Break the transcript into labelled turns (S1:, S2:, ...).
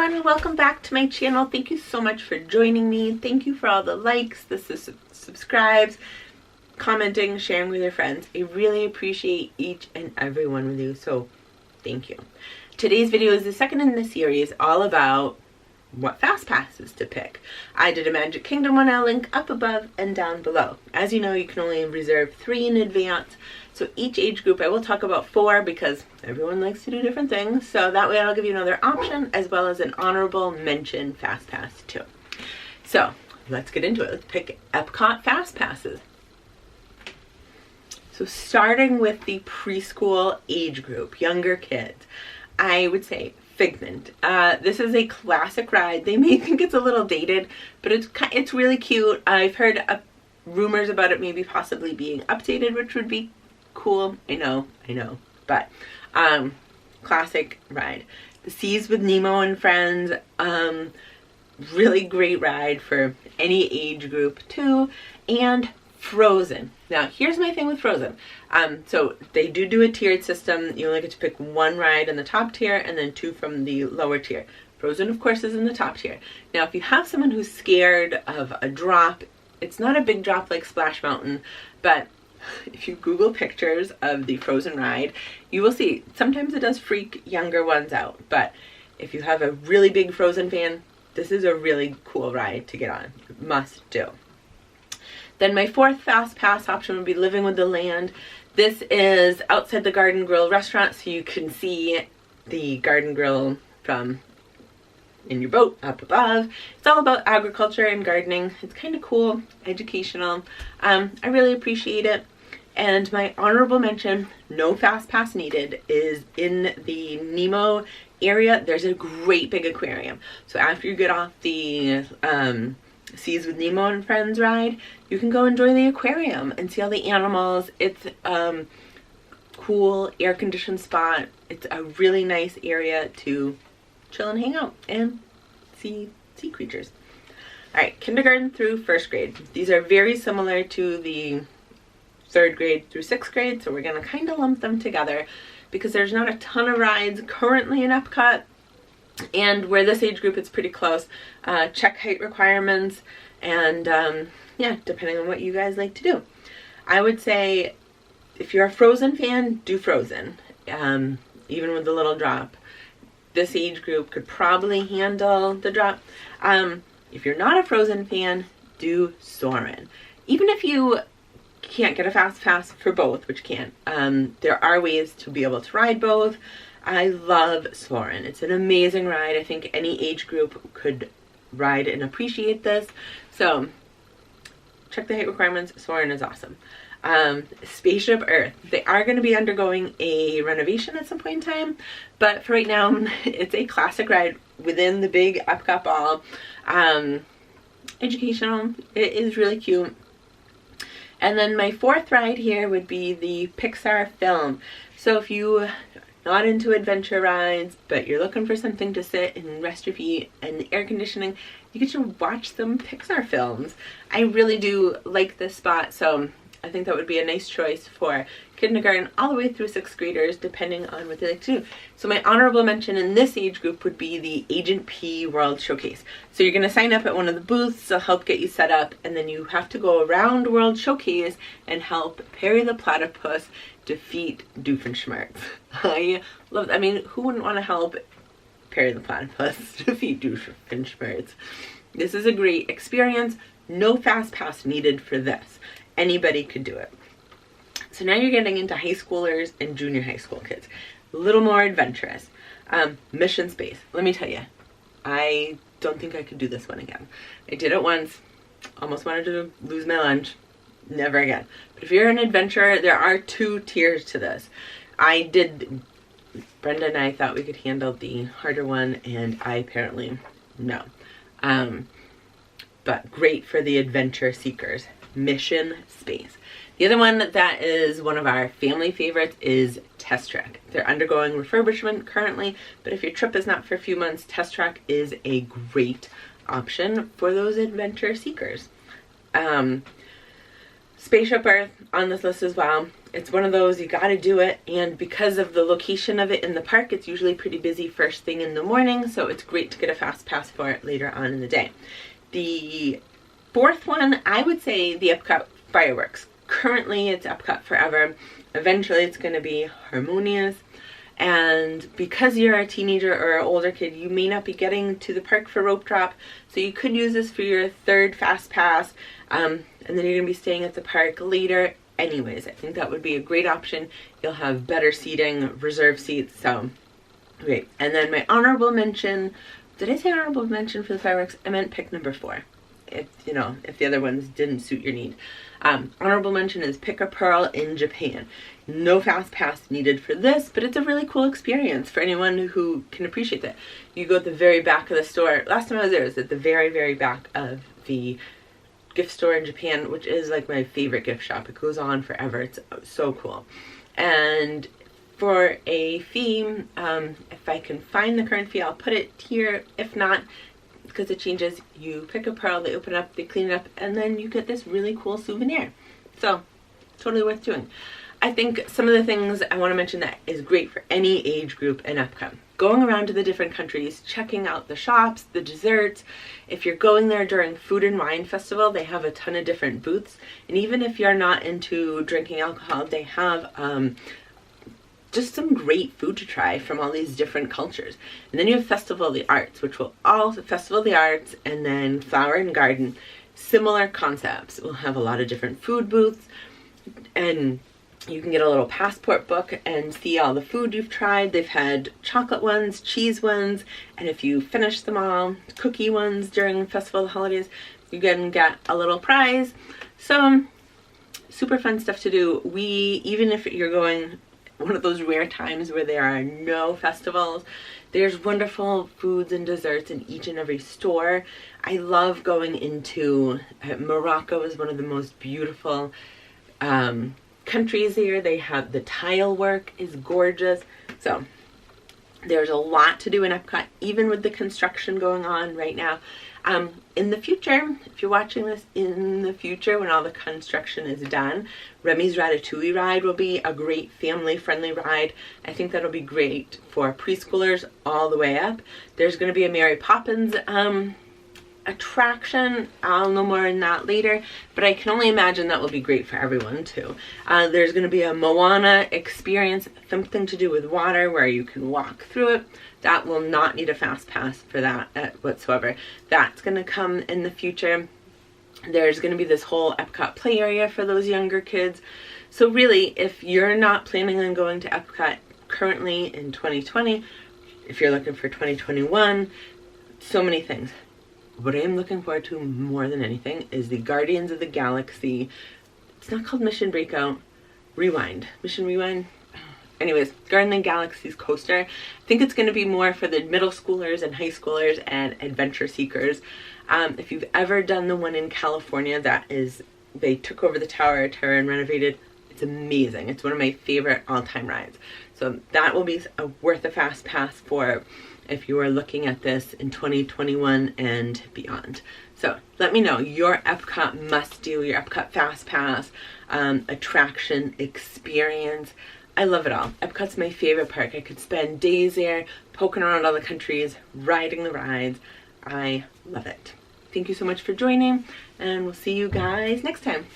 S1: everyone, welcome back to my channel. Thank you so much for joining me. Thank you for all the likes, the subscribes, commenting, sharing with your friends. I really appreciate each and every one of you, so thank you. Today's video is the second in the series all about what fast passes to pick. I did a Magic Kingdom one. I'll link up above and down below. As you know, you can only reserve 3 in advance, so each age group I will talk about 4 because everyone likes to do different things, so that way I'll give you another option as well as an honorable mention fast pass too. So let's get into it. Let's pick Epcot Fast Passes. So starting with the preschool age group, younger kids, I would say Figment. This is a classic ride. They may think it's a little dated, but it's really cute. I've heard rumors about it maybe possibly being updated, which would be cool. I know, but classic ride. The Seas with Nemo and Friends, really great ride for any age group too. And Frozen. Now here's my thing with Frozen. So they do a tiered system. You only get to pick 1 ride in the top tier and then 2 from the lower tier. Frozen of course is in the top tier. Now if you have someone who's scared of a drop, it's not a big drop like Splash Mountain, but if you Google pictures of the Frozen ride, you will see sometimes it does freak younger ones out, but if you have a really big Frozen fan, this is a really cool ride to get on. Must do. Then my 4th fast pass option would be Living with the Land. This is outside the Garden Grill restaurant, so you can see the Garden Grill from in your boat up above. It's all about agriculture and gardening. It's kind of cool, educational. I really appreciate it. And my honorable mention, no fast pass needed, is in the Nemo area. There's a great big aquarium. So after you get off the Seas with Nemo and Friends ride, you can go enjoy the aquarium and see all the animals. It's cool, air-conditioned spot. It's a really nice area to chill and hang out and see sea creatures. Alright, kindergarten through 1st grade. These are very similar to the 3rd grade through 6th grade, so we're going to kind of lump them together because there's not a ton of rides currently in Epcot. And where this age group it's pretty close. Check height requirements and yeah, depending on what you guys like to do. I would say if you're a Frozen fan, do Frozen. Even with the little drop. This age group could probably handle the drop. If you're not a Frozen fan, do Soarin'. Even if you can't get a fast pass for both, which you can't, there are ways to be able to ride both. I love Soarin'. It's an amazing ride. I think any age group could ride and appreciate this. So check the height requirements. Soarin' is awesome. Spaceship Earth. They are going to be undergoing a renovation at some point in time, but for right now, it's a classic ride within the big Epcot ball. Educational. It is really cute. And then my 4th ride here would be the Pixar film. So if you not into adventure rides, but you're looking for something to sit and rest your feet and air conditioning, you get to watch some Pixar films. I really do like this spot, so I think that would be a nice choice for kindergarten all the way through 6th graders, depending on what they like to do. So my honorable mention in this age group would be the Agent P World Showcase. So you're going to sign up at one of the booths to help get you set up, and then you have to go around World Showcase and help Perry the Platypus defeat Doofenshmirtz. I love, I mean, who wouldn't want to help Perry the Platypus defeat Doofenshmirtz? This is a great experience. No fast pass needed for this. Anybody could do it. So now you're getting into high schoolers and junior high school kids. A little more adventurous. Mission Space. Let me tell you, I don't think I could do this one again. I did it once. Almost wanted to lose my lunch. Never again. But if you're an adventurer, there are 2 tiers to this. Brenda and I thought we could handle the harder one, and I apparently no. But great for the adventure seekers. Mission Space. The other one that is one of our family favorites is Test Track. They're undergoing refurbishment currently, but if your trip is not for a few months, Test Track is a great option for those adventure seekers. Spaceship Earth on this list as well. it's one of those, you got to do it, and because of the location of it in the park, it's usually pretty busy first thing in the morning, so it's great to get a fast pass for it later on in the day. The fourth one, I would say the Epcot fireworks. Currently it's Epcot Forever. Eventually it's going to be Harmonious, and because you're a teenager or an older kid, you may not be getting to the park for rope drop, so you could use this for your third fast pass, and then you're going to be staying at the park later anyways. I think that would be a great option. You'll have better seating, reserve seats, so great. And then my honorable mention, did I say honorable mention for the fireworks? I meant pick number 4. If the other ones didn't suit your need. Honorable mention is Pick a Pearl in Japan. No fast pass needed for this, but it's a really cool experience for anyone who can appreciate that. You go at the very back of the store. Last time I was there, it was at the very, very back of the gift store in Japan, which is like my favorite gift shop. It goes on forever. It's so cool. And for a fee, if I can find the current fee, I'll put it here. If not, because it changes, you pick a pearl, they open it up, they clean it up, and then you get this really cool souvenir. So totally worth doing. I think some of the things I want to mention that is great for any age group in Epcot. Going around to the different countries, checking out the shops, the desserts. If you're going there during Food and Wine Festival, they have a ton of different booths. And even if you're not into drinking alcohol, they have just some great food to try from all these different cultures. And then you have Festival of the Arts, which will also Festival of the Arts, and then Flower and Garden. Similar concepts. We'll have a lot of different food booths, and you can get a little passport book and see all the food you've tried. They've had chocolate ones, cheese ones, and if you finish them all, cookie ones during Festival of the Holidays, you can get a little prize. So super fun stuff to do. Even if you're going one of those rare times where there are no festivals, there's wonderful foods and desserts in each and every store. I love going into Morocco. Is one of the most beautiful countries here. They have the tile work is gorgeous. So there's a lot to do in Epcot, even with the construction going on right now. In the future, if you're watching this in the future when all the construction is done, Remy's Ratatouille ride will be a great family-friendly ride. I think that'll be great for preschoolers all the way up. There's going to be a Mary Poppins attraction. I'll know more on that later, but I can only imagine that will be great for everyone too. There's going to be a Moana experience, something to do with water where you can walk through it. That will not need a fast pass for that whatsoever. That's going to come in the future. There's going to be this whole Epcot play area for those younger kids. So really, if you're not planning on going to Epcot currently in 2020, if you're looking for 2021, so many things. What I am looking forward to more than anything is the Guardians of the Galaxy. It's not called Mission Breakout. Rewind. Mission Rewind? Anyways, Guardians of the Galaxy's coaster. I think it's going to be more for the middle schoolers and high schoolers and adventure seekers. If you've ever done the one in California, they took over the Tower of Terror and renovated. It's amazing. It's one of my favorite all-time rides. So that will be worth a fast pass for if you are looking at this in 2021 and beyond. So let me know your Epcot must-do, your Epcot Fast Pass, attraction, experience. I love it all. Epcot's my favorite park. I could spend days there, poking around all the countries, riding the rides. I love it. Thank you so much for joining, and we'll see you guys next time.